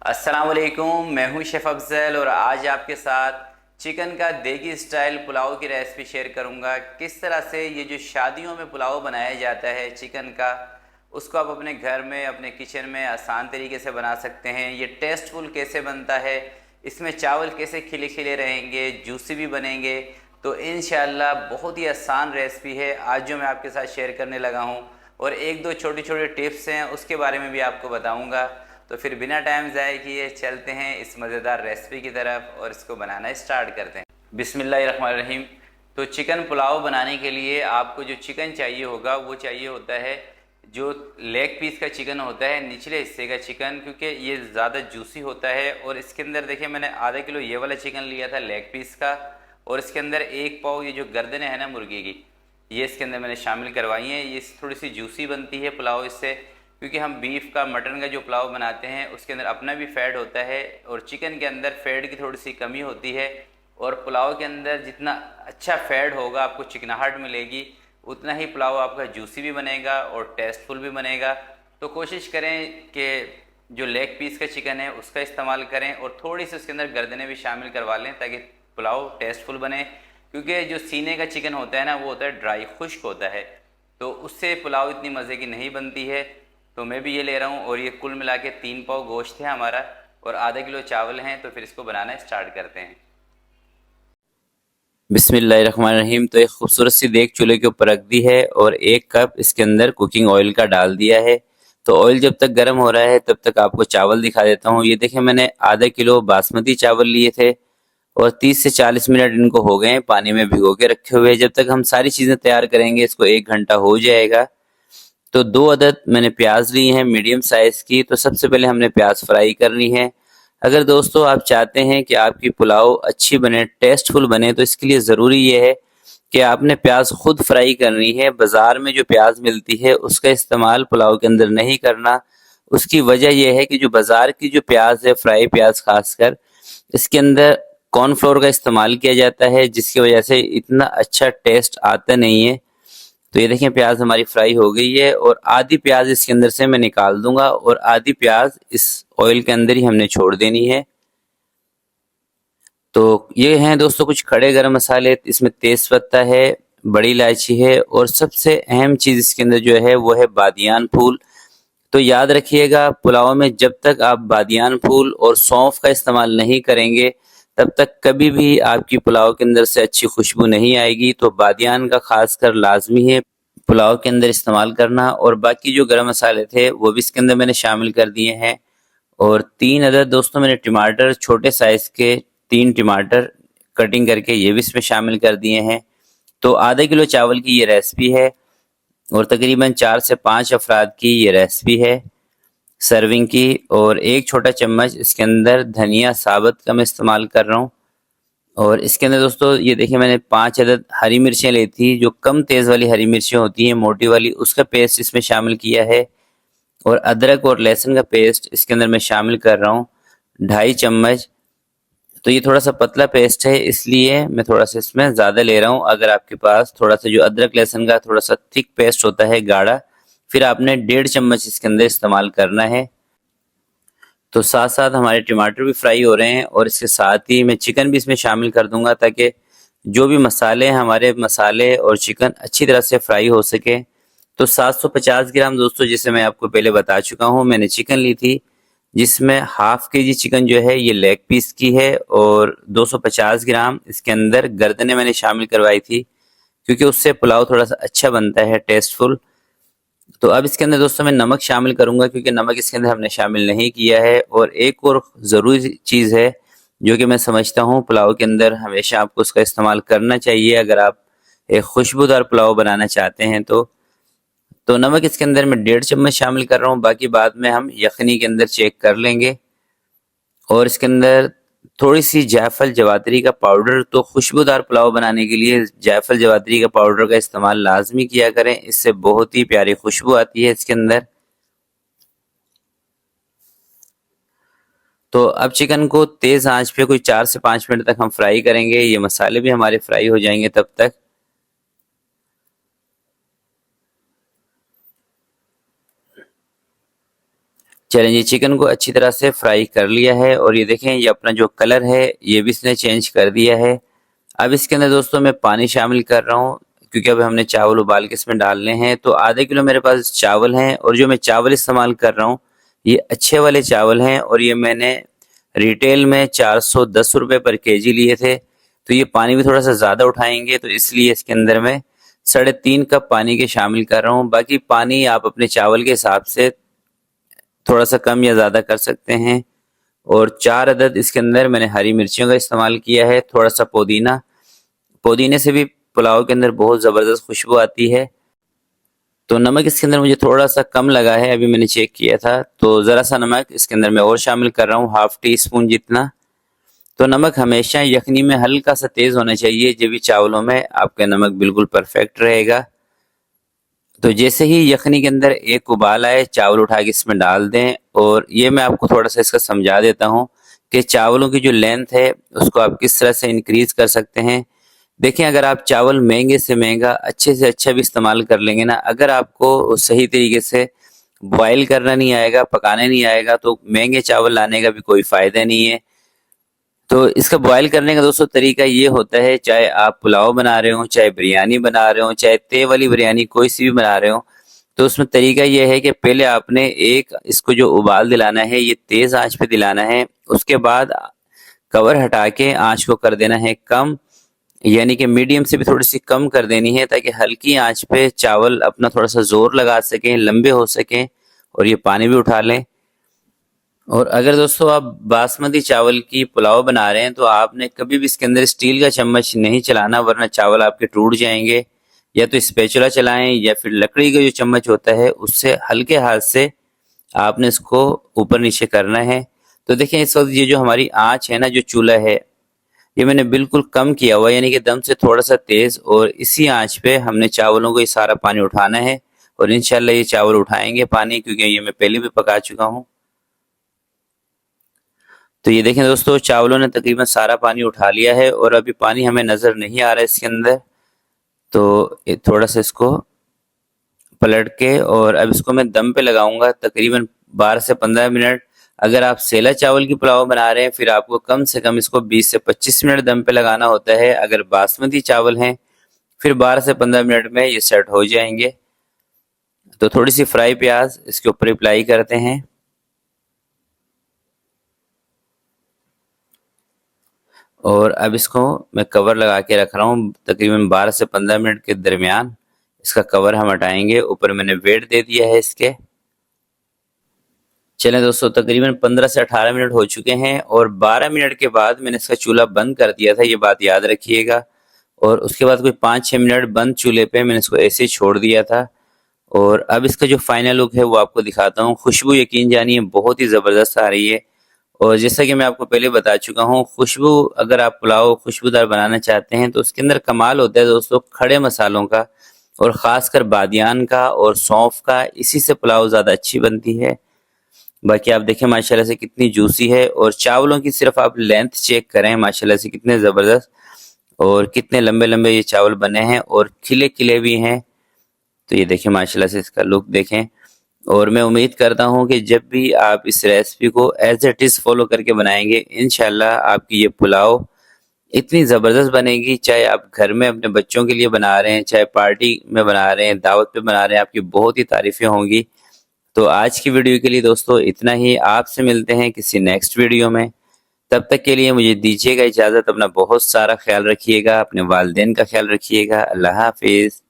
अस्सलाम वालेकुम, मैं हूं शेफ़ अफज़ल और आज आपके साथ चिकन का देगी स्टाइल पुलाव की रेसिपी शेयर करूंगा। किस तरह से ये जो शादियों में पुलाव बनाया जाता है चिकन का, उसको आप अपने घर में अपने किचन में आसान तरीके से बना सकते हैं। ये टेस्टफुल कैसे बनता है, इसमें चावल कैसे खिले खिले रहेंगे, जूसी भी बनेंगे। तो इंशाल्लाह बहुत ही आसान रेसिपी है आज जो मैं आपके साथ शेयर करने लगा हूँ। और एक दो छोटे छोटे टिप्स हैं उसके बारे में भी आपको बताऊँगा। तो फिर बिना टाइम ज़ाय किए चलते हैं इस मज़ेदार रेसिपी की तरफ और इसको बनाना स्टार्ट करते हैं। बिस्मिल्लाहिर्रहमानिर्रहीम। तो चिकन पुलाव बनाने के लिए आपको जो चिकन चाहिए होगा वो चाहिए होता है जो लेग पीस का चिकन होता है, निचले हिस्से का चिकन, क्योंकि ये ज़्यादा जूसी होता है। और इसके अंदर देखिए मैंने आधा किलो ये वाला चिकन लिया था लेग पीस का, और इसके अंदर एक पाव ये जो गर्दनें हैं ना मुर्गी की, ये इसके अंदर मैंने शामिल करवाई हैं। ये थोड़ी सी जूसी बनती है पुलाव इससे, क्योंकि हम बीफ का मटन का जो पुलाव बनाते हैं उसके अंदर अपना भी फ़ैट होता है और चिकन के अंदर फ़ैट की थोड़ी सी कमी होती है। और पुलाव के अंदर जितना अच्छा फ़ैट होगा आपको चिकनाहट मिलेगी, उतना ही पुलाव आपका जूसी भी बनेगा और टेस्टफुल भी बनेगा। तो कोशिश करें कि जो लेग पीस का चिकन है उसका इस्तेमाल करें और थोड़ी सी उसके अंदर गर्दनें भी शामिल करवा लें ताकि पुलाव टेस्टफुल बने। क्योंकि जो सीने का चिकन होता है ना वो होता है ड्राई, खुश्क होता है, तो उससे पुलाव इतनी मज़े की नहीं बनती है। तो मैं भी ये ले रहा हूँ और ये कुल मिला के 3 पाव गोश्त है हमारा और आधा किलो चावल हैं। तो फिर इसको बनाना स्टार्ट करते हैं। बिस्मिल्लाहिर्रहमानिर्रहीम। तो एक खूबसूरत सी देग चूल्हे के ऊपर रख दी है और 1 कप इसके अंदर कुकिंग ऑयल का डाल दिया है। तो ऑयल जब तक गर्म हो रहा है तब तक आपको चावल दिखा देता हूँ। ये देखें, मैंने आधा किलो बासमती चावल लिए थे और 30 से 40 मिनट इनको हो गए हैं पानी में भिगो के रखे हुए। जब तक हम सारी चीज़ें तैयार करेंगे इसको 1 घंटा हो जाएगा। तो 2 अदद मैंने प्याज ली हैं मीडियम साइज़ की। तो सबसे पहले हमने प्याज फ्राई करनी है। अगर दोस्तों आप चाहते हैं कि आपकी पुलाव अच्छी बने, टेस्टफुल बने, तो इसके लिए ज़रूरी ये है कि आपने प्याज खुद फ्राई करनी है। बाज़ार में जो प्याज मिलती है उसका इस्तेमाल पुलाव के अंदर नहीं करना। उसकी वजह यह है कि जो बाज़ार की जो प्याज है, फ्राई प्याज खासकर, इसके अंदर कॉर्नफ्लोर का इस्तेमाल किया जाता है जिसकी वजह से इतना अच्छा टेस्ट आता नहीं है। तो ये देखें प्याज हमारी फ्राई हो गई है और आधी प्याज इसके अंदर से मैं निकाल दूंगा और आधी प्याज इस ऑयल के अंदर ही हमने छोड़ देनी है। तो ये हैं दोस्तों कुछ खड़े गरम मसाले। इसमें तेज पत्ता है, बड़ी इलायची है और सबसे अहम चीज़ इसके अंदर जो है वो है बादियान फूल। तो याद रखिएगा, पुलाव में जब तक आप बादियान फूल और सौंफ का इस्तेमाल नहीं करेंगे तब तक कभी भी आपकी पुलाव के अंदर से अच्छी खुशबू नहीं आएगी। तो बादियान का खासकर लाजमी है पुलाव के अंदर इस्तेमाल करना। और बाकी जो गरम मसाले थे वो भी इसके अंदर मैंने शामिल कर दिए हैं। और 3 अदद दोस्तों मैंने टमाटर, छोटे साइज़ के 3 टमाटर कटिंग करके ये भी इसमें शामिल कर दिए हैं। तो आधा किलो चावल की ये रेसिपी है और तकरीबन 4 से 5 अफराद की ये रेसिपी है सर्विंग की। और 1 छोटा चम्मच इसके अंदर धनिया साबुत का मैं इस्तेमाल कर रहा हूँ। और इसके अंदर दोस्तों ये देखिए मैंने 5 अदद हरी मिर्चें ली थी, जो कम तेज़ वाली हरी मिर्चें होती हैं मोटी वाली, उसका पेस्ट इसमें शामिल किया है। और अदरक और लहसुन का पेस्ट इसके अंदर मैं शामिल कर रहा हूँ 2.5 चम्मच। तो ये थोड़ा सा पतला पेस्ट है इसलिए मैं थोड़ा सा इसमें ज़्यादा ले रहा हूँ। अगर आपके पास थोड़ा सा जो अदरक लहसुन का थोड़ा सा थिक पेस्ट होता है गाढ़ा, फिर आपने 1.5 चम्मच इसके अंदर इस्तेमाल करना है। तो साथ साथ हमारे टमाटर भी फ्राई हो रहे हैं और इसके साथ ही मैं चिकन भी इसमें शामिल कर दूंगा ताकि जो भी मसाले हैं हमारे मसाले और चिकन अच्छी तरह से फ्राई हो सके। तो 750 ग्राम दोस्तों, जिसे मैं आपको पहले बता चुका हूँ, मैंने चिकन ली थी, जिसमें हाफ के जी चिकन जो है ये लेग पीस की है और 250 ग्राम इसके अंदर गर्दनें मैंने शामिल करवाई थी, क्योंकि उससे पुलाव थोड़ा सा अच्छा बनता है, टेस्टफुल। तो अब इसके अंदर दोस्तों मैं नमक शामिल करूंगा, क्योंकि नमक इसके अंदर हमने शामिल नहीं किया है। और एक और ज़रूरी चीज़ है जो कि मैं समझता हूँ पुलाव के अंदर हमेशा आपको उसका इस्तेमाल करना चाहिए अगर आप एक खुशबूदार पुलाव बनाना चाहते हैं। तो नमक इसके अंदर मैं 1.5 चम्मच शामिल कर रहा हूँ, बाकी बाद में हम यखनी के अंदर चेक कर लेंगे। और इसके अंदर थोड़ी सी जायफल जवातरी का पाउडर, तो खुशबूदार पुलाव बनाने के लिए जायफल जवातरी का पाउडर का इस्तेमाल लाजमी किया करें, इससे बहुत ही प्यारी खुशबू आती है इसके अंदर। तो अब चिकन को तेज आंच पे कोई 4 से 5 मिनट तक हम फ्राई करेंगे। ये मसाले भी हमारे फ्राई हो जाएंगे तब तक। चलें जी, चिकन को अच्छी तरह से फ्राई कर लिया है और ये देखें ये अपना जो कलर है ये भी इसने चेंज कर दिया है। अब इसके अंदर दोस्तों मैं पानी शामिल कर रहा हूँ, क्योंकि अब हमने चावल उबाल के इसमें डालने हैं। तो आधे किलो मेरे पास चावल हैं और जो मैं चावल इस्तेमाल कर रहा हूँ ये अच्छे वाले चावल हैं और ये मैंने रिटेल में 410 रुपये पर केजी लिए थे। तो ये पानी भी थोड़ा सा ज़्यादा उठाएंगे, तो इसलिए इसके अंदर मैं 3.5 कप पानी के शामिल कर रहा हूँ। बाकी पानी आप अपने चावल के हिसाब से थोड़ा सा कम या ज़्यादा कर सकते हैं। और 4 अदद इसके अंदर मैंने हरी मिर्चियों का इस्तेमाल किया है, थोड़ा सा पुदीना। पुदीने से भी पुलाव के अंदर बहुत ज़बरदस्त खुशबू आती है। तो नमक इसके अंदर मुझे थोड़ा सा कम लगा है, अभी मैंने चेक किया था, तो ज़रा सा नमक इसके अंदर मैं और शामिल कर रहा हूँ, हाफ टी स्पून जितना। तो नमक हमेशा यखनी में हल्का सा तेज़ होना चाहिए, जब भी चावलों में आपका नमक बिल्कुल परफेक्ट रहेगा। तो जैसे ही यखनी के अंदर एक उबाल आए, चावल उठा के इसमें डाल दें। और ये मैं आपको थोड़ा सा इसका समझा देता हूँ कि चावलों की जो लेंथ है उसको आप किस तरह से इंक्रीज कर सकते हैं। देखें, अगर आप चावल महंगे से महंगा अच्छे से अच्छा भी इस्तेमाल कर लेंगे ना, अगर आपको सही तरीके से बॉयल करना नहीं आएगा, पकाने नहीं आएगा, तो महंगे चावल लाने का भी कोई फ़ायदा नहीं है। तो इसका बॉयल करने का दोस्तों तरीका ये होता है, चाहे आप पुलाव बना रहे हो, चाहे बिरयानी बना रहे हो, चाहे तय वाली बिरयानी कोई सी भी बना रहे हो, तो उसमें तरीका ये है कि पहले आपने एक इसको जो उबाल दिलाना है ये तेज़ आंच पे दिलाना है। उसके बाद कवर हटा के आंच को कर देना है कम, यानी कि मीडियम से भी थोड़ी सी कम कर देनी है, ताकि हल्की आंच पे चावल अपना थोड़ा सा जोर लगा सकें, लंबे हो सकें और ये पानी भी उठा लें। और अगर दोस्तों आप बासमती चावल की पुलाव बना रहे हैं तो आपने कभी भी इसके अंदर स्टील का चम्मच नहीं चलाना, वरना चावल आपके टूट जाएंगे। या तो स्पैचुला चलाएं या फिर लकड़ी का जो चम्मच होता है उससे हल्के हाथ से आपने इसको ऊपर नीचे करना है। तो देखें, इस वक्त ये जो हमारी आंच है ना, जो चूल्हा है ये मैंने बिल्कुल कम किया हुआ, यानी कि दम से थोड़ा सा तेज, और इसी आंच पे हमने चावलों को ये सारा पानी उठाना है। और इंशाल्लाह ये चावल उठाएंगे पानी, क्योंकि ये मैं पहले भी पका चुका हूँ। तो ये देखें दोस्तों, चावलों ने तकरीबन सारा पानी उठा लिया है और अभी पानी हमें नज़र नहीं आ रहा है इसके अंदर। तो थोड़ा सा इसको पलट के और अब इसको मैं दम पे लगाऊंगा तकरीबन 12 से 15 मिनट। अगर आप सेला चावल की पुलाव बना रहे हैं फिर आपको कम से कम इसको 20 से 25 मिनट दम पे लगाना होता है। अगर बासमती चावल हैं फिर 12 से 15 मिनट में ये सेट हो जाएंगे। तो थोड़ी सी फ्राई प्याज इसके ऊपर अप्लाई करते हैं और अब इसको मैं कवर लगा के रख रहा हूँ तकरीबन 12 से 15 मिनट के दरमियान। इसका कवर हम हटाएंगे, ऊपर मैंने वेट दे दिया है इसके। चलें दोस्तों, तकरीबन 15 से 18 मिनट हो चुके हैं और 12 मिनट के बाद मैंने इसका चूल्हा बंद कर दिया था, ये बात याद रखिएगा। और उसके बाद कोई 5-6 मिनट बंद चूल्हे पे मैंने इसको ऐसे ही छोड़ दिया था। और अब इसका जो फाइनल लुक है वो आपको दिखाता हूँ। खुशबू यकीन जानिए बहुत ही ज़बरदस्त आ रही है। और जैसा कि मैं आपको पहले बता चुका हूँ, खुशबू अगर आप पुलाव खुशबूदार बनाना चाहते हैं तो उसके अंदर कमाल होता है दोस्तों खड़े मसालों का, और ख़ासकर बादियान का और सौंफ का। इसी से पुलाव ज़्यादा अच्छी बनती है। बाकी आप देखें माशाल्लाह से कितनी जूसी है, और चावलों की सिर्फ आप लेंथ चेक करें माशाल्लाह से कितने ज़बरदस्त और कितने लंबे लंबे ये चावल बने हैं और खिले खिले भी हैं। तो ये देखें माशाल्लाह से इसका लुक देखें। और मैं उम्मीद करता हूँ कि जब भी आप इस रेसिपी को एज इट इज़ फॉलो करके बनाएंगे, इंशाल्लाह आपकी ये पुलाव इतनी ज़बरदस्त बनेगी। चाहे आप घर में अपने बच्चों के लिए बना रहे हैं, चाहे पार्टी में बना रहे हैं, दावत पे बना रहे हैं, आपकी बहुत ही तारीफ़ें होंगी। तो आज की वीडियो के लिए दोस्तों इतना ही। आपसे मिलते हैं किसी नेक्स्ट वीडियो में। तब तक के लिए मुझे दीजिएगा इजाज़त। अपना बहुत सारा ख्याल रखिएगा, अपने वालिदैन का ख्याल रखिएगा। अल्लाह हाफिज़।